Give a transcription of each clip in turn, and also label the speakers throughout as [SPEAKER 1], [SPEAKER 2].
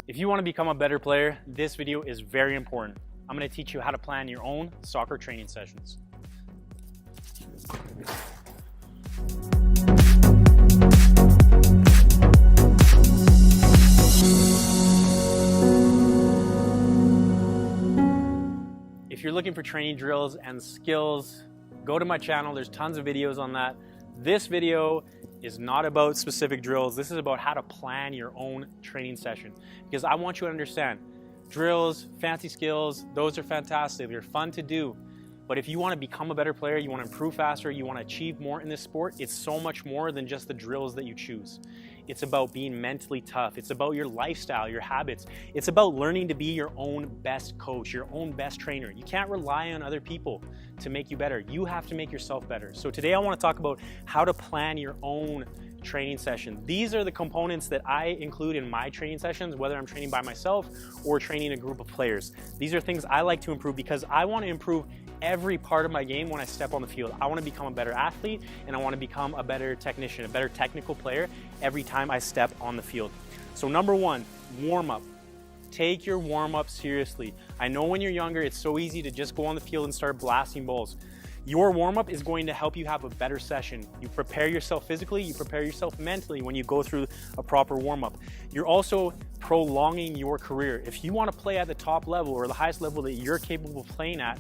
[SPEAKER 1] If you want to become a better player, this video is very important. I'm going to teach you how to plan your own soccer training sessions. If you're looking for training drills and skills, go to my channel. There's tons of videos on that. This video is not about specific drills. This is about how to plan your own training session, because I want you to understand drills, fancy skills, those are fantastic. They're fun to do. But if you want to become a better player, you want to improve faster, you want to achieve more in this sport, it's so much more than just the drills that you choose. It's about being mentally tough. It's about your lifestyle, your habits. It's about learning to be your own best coach, your own best trainer. You can't rely on other people to make you better. You have to make yourself better. So today I want to talk about how to plan your own training session. These are the components that I include in my training sessions, whether I'm training by myself or training a group of players. These are things I like to improve because I want to improve every part of my game when I step on the field. I want to become a better athlete, and I want to become a better technician, a better technical player every time I step on the field. So number one, warm up. Take your warm up seriously. I know when you're younger, it's so easy to just go on the field and start blasting balls. Your warm up is going to help you have a better session. You prepare yourself physically, you prepare yourself mentally when you go through a proper warm up. You're also prolonging your career. If you want to play at the top level or the highest level that you're capable of playing at,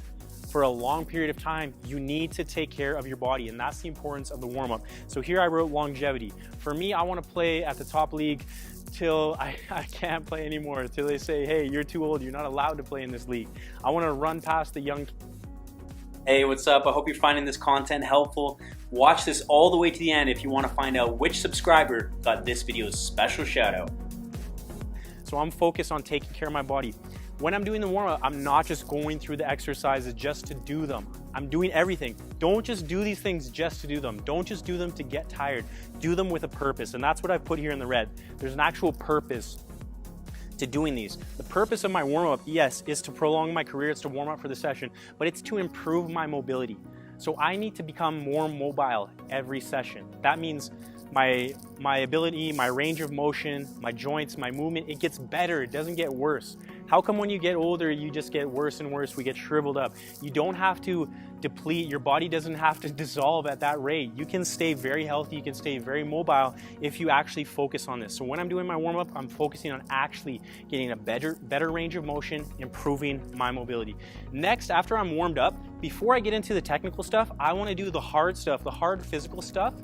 [SPEAKER 1] for a long period of time, you need to take care of your body, and that's the importance of the warm-up. So here I wrote longevity. For me, I want to play at the top league till I can't play anymore, till they say, hey, you're too old, you're not allowed to play in this league. I want to run past the young. Hey, what's up? I hope you're finding this content helpful. Watch this all the way to the end if you want to find out which subscriber got this video's special shout out. So I'm focused on taking care of my body. When I'm doing the warm-up, I'm not just going through the exercises just to do them. I'm doing everything. Don't just do these things just to do them. Don't just do them to get tired. Do them with a purpose, and that's what I've put here in the red. There's an actual purpose to doing these. The purpose of my warm-up, yes, is to prolong my career. It's to warm up for the session, but it's to improve my mobility. So I need to become more mobile every session. That means my ability, my range of motion, my joints, my movement, it gets better, it doesn't get worse. How come when you get older, you just get worse and worse, we get shriveled up? You don't have to deplete, your body doesn't have to dissolve at that rate. You can stay very healthy, you can stay very mobile if you actually focus on this. So when I'm doing my warm-up, I'm focusing on actually getting a better range of motion, improving my mobility. Next, after I'm warmed up, before I get into the technical stuff, I wanna do the hard stuff, the hard physical stuff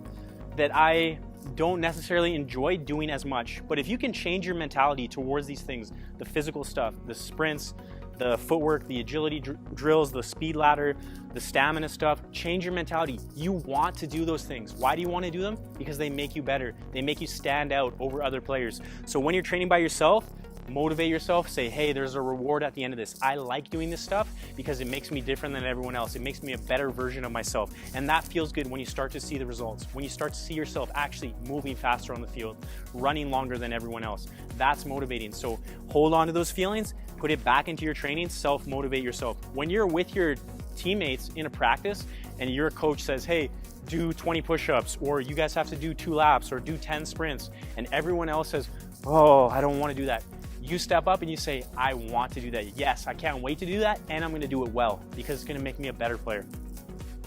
[SPEAKER 1] that I don't necessarily enjoy doing as much. But if you can change your mentality towards these things, the physical stuff, the sprints, the footwork, the agility drills, the speed ladder, the stamina stuff, change your mentality. You want to do those things. Why do you want to do them? Because they make you better. They make you stand out over other players. So when you're training by yourself, motivate yourself, say, hey, there's a reward at the end of this. I like doing this stuff because it makes me different than everyone else. It makes me a better version of myself. And that feels good when you start to see the results, when you start to see yourself actually moving faster on the field, running longer than everyone else. That's motivating. So hold on to those feelings, put it back into your training, self-motivate yourself. When you're with your teammates in a practice and your coach says, hey, do 20 push-ups, or you guys have to do 2 laps or do 10 sprints, and everyone else says, oh, I don't want to do that. You step up and you say, I want to do that. Yes, I can't wait to do that, and I'm going to do it well because it's going to make me a better player.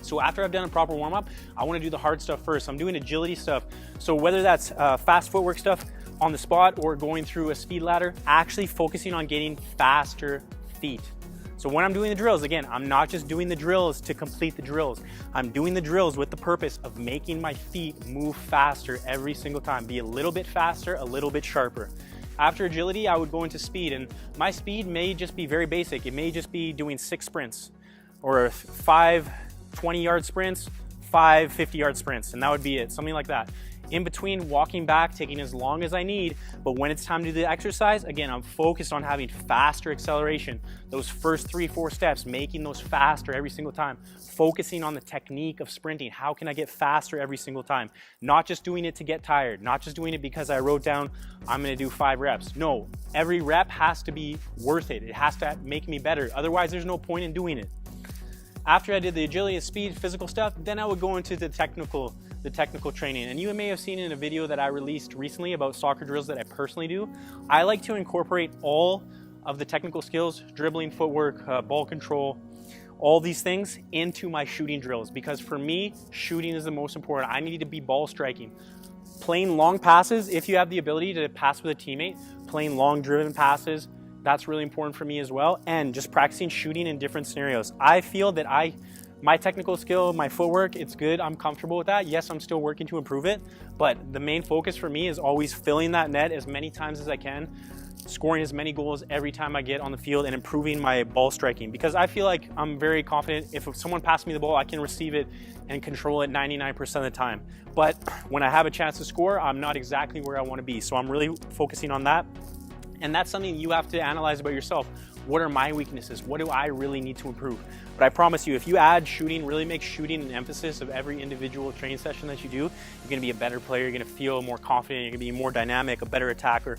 [SPEAKER 1] So after I've done a proper warm-up, I want to do the hard stuff first. I'm doing agility stuff. So whether that's fast footwork stuff on the spot or going through a speed ladder, actually focusing on getting faster feet. So when I'm doing the drills, again, I'm not just doing the drills to complete the drills. I'm doing the drills with the purpose of making my feet move faster every single time, be a little bit faster, a little bit sharper. After agility, I would go into speed, and my speed may just be very basic. It may just be doing 6 sprints or 5 20-yard sprints, 5 50-yard sprints, and that would be it, something like that. In between, walking back, taking as long as I need, but when it's time to do the exercise, again, I'm focused on having faster acceleration. Those first 3-4 steps, making those faster every single time. Focusing on the technique of sprinting. How can I get faster every single time? Not just doing it to get tired, not just doing it because I wrote down, I'm gonna do 5 reps. No, every rep has to be worth it. It has to make me better. Otherwise, there's no point in doing it. After I did the agility and speed, physical stuff, then I would go into the technical the technical training. And you may have seen in a video that I released recently about soccer drills that I personally do. I like to incorporate all of the technical skills, dribbling, footwork, ball control, all these things into my shooting drills, because for me, shooting is the most important. I need to be ball striking. Playing long passes, if you have the ability to pass with a teammate, playing long driven passes, that's really important for me as well. And just practicing shooting in different scenarios. I feel that my technical skill, my footwork, it's good. I'm comfortable with that. Yes, I'm still working to improve it, but the main focus for me is always filling that net as many times as I can, scoring as many goals every time I get on the field, and improving my ball striking, because I feel like I'm very confident if someone passes me the ball, I can receive it and control it 99% of the time. But when I have a chance to score, I'm not exactly where I want to be. So I'm really focusing on that. And that's something you have to analyze about yourself. What are my weaknesses? What do I really need to improve? But I promise you, if you add shooting, really make shooting an emphasis of every individual training session that you do, you're going to be a better player. You're going to feel more confident. You're going to be more dynamic, a better attacker,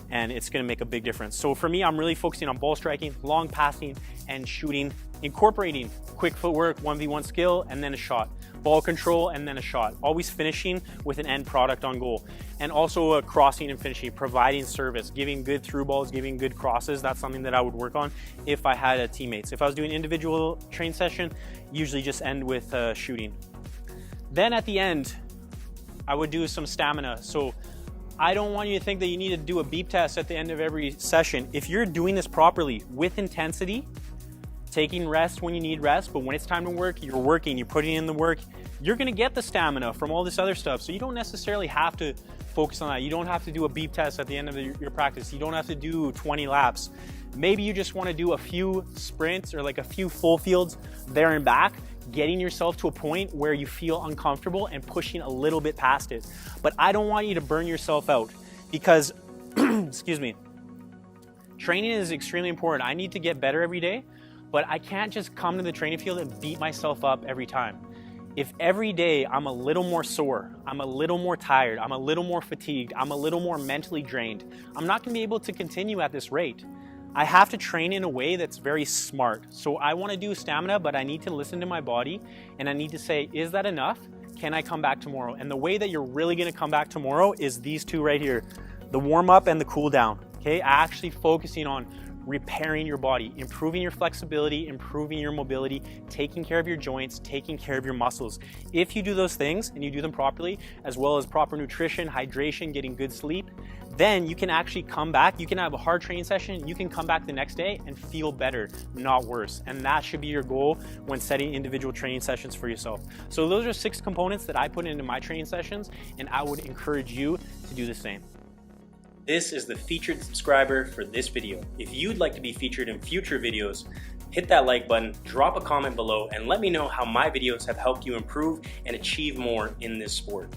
[SPEAKER 1] and it's going to make a big difference. So for me, I'm really focusing on ball striking, long passing, and shooting, incorporating quick footwork, 1v1 skill, and then a shot. Ball control, and then a shot. Always finishing with an end product on goal. And also crossing and finishing, providing service, giving good through balls, giving good crosses. That's something that I would work on if I had teammates. If I was doing individual train session, usually just end with shooting. Then at the end, I would do some stamina. So I don't want you to think that you need to do a beep test at the end of every session. If you're doing this properly with intensity, taking rest when you need rest, but when it's time to work, you're working, you're putting in the work, you're gonna get the stamina from all this other stuff. So you don't necessarily have to focus on that. You don't have to do a beep test at the end of your practice. You don't have to do 20 laps. Maybe you just wanna do a few sprints or like a few full fields there and back, getting yourself to a point where you feel uncomfortable and pushing a little bit past it. But I don't want you to burn yourself out, because, excuse me, training is extremely important. I need to get better every day, but I can't just come to the training field and beat myself up every time. If every day I'm a little more sore, I'm a little more tired, I'm a little more fatigued, I'm a little more mentally drained, I'm not gonna be able to continue at this rate. I have to train in a way that's very smart. So I wanna do stamina, but I need to listen to my body, and I need to say, is that enough? Can I come back tomorrow? And the way that you're really gonna come back tomorrow is these two right here, the warm up and the cool down, okay? Actually focusing on repairing your body, improving your flexibility, improving your mobility, taking care of your joints, taking care of your muscles. If you do those things and you do them properly, as well as proper nutrition, hydration, getting good sleep, then you can actually come back. You can have a hard training session, you can come back the next day and feel better, not worse. And that should be your goal when setting individual training sessions for yourself. So those are 6 components that I put into my training sessions, and I would encourage you to do the same. This is the featured subscriber for this video. If you'd like to be featured in future videos, hit that like button, drop a comment below, and let me know how my videos have helped you improve and achieve more in this sport.